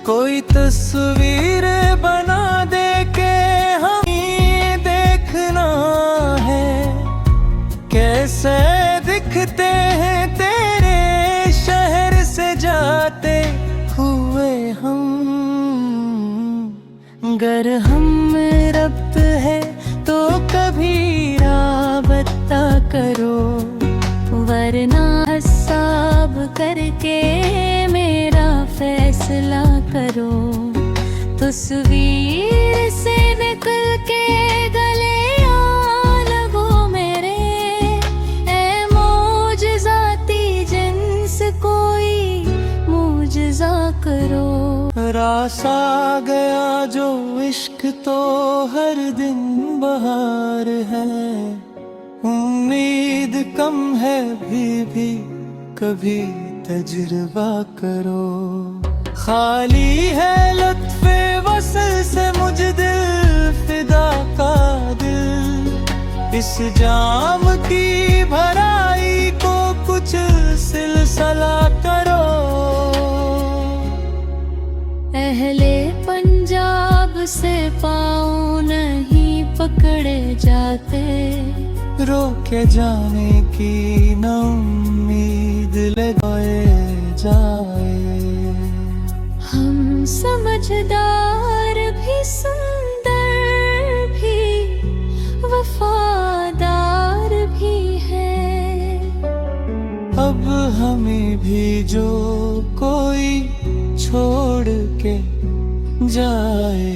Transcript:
कोई तस्वीर बना दे के हमें देखना है, कैसे दिखते हैं तेरे शहर से जाते हुए हम। अगर हम रब्त है तो कभी राबता करो, वरना हिसाब करके मेरा फैसला करो। तस्वीर से निकल के गले आ लगो मेरे, ऐ मौजज़ाती जिन्स कोई मुजज़ा करो। रास आ गया जो इश्क तो हर दिन बहार है, उम्मीद कम है भी कभी तजुर्बा करो। खाली है लत्फ़े वसल से मुझ दिल फिदा का दिल, इस जाम की भराई को कुछ सिलसिला करो। अहले पंजाब से पाँव नहीं पकड़े जाते, रोके जाने की न उम्मीद लगाए जाए। हम समझदार भी सुंदर भी वफादार भी है, अब हमें भी जो कोई छोड़ के जाए।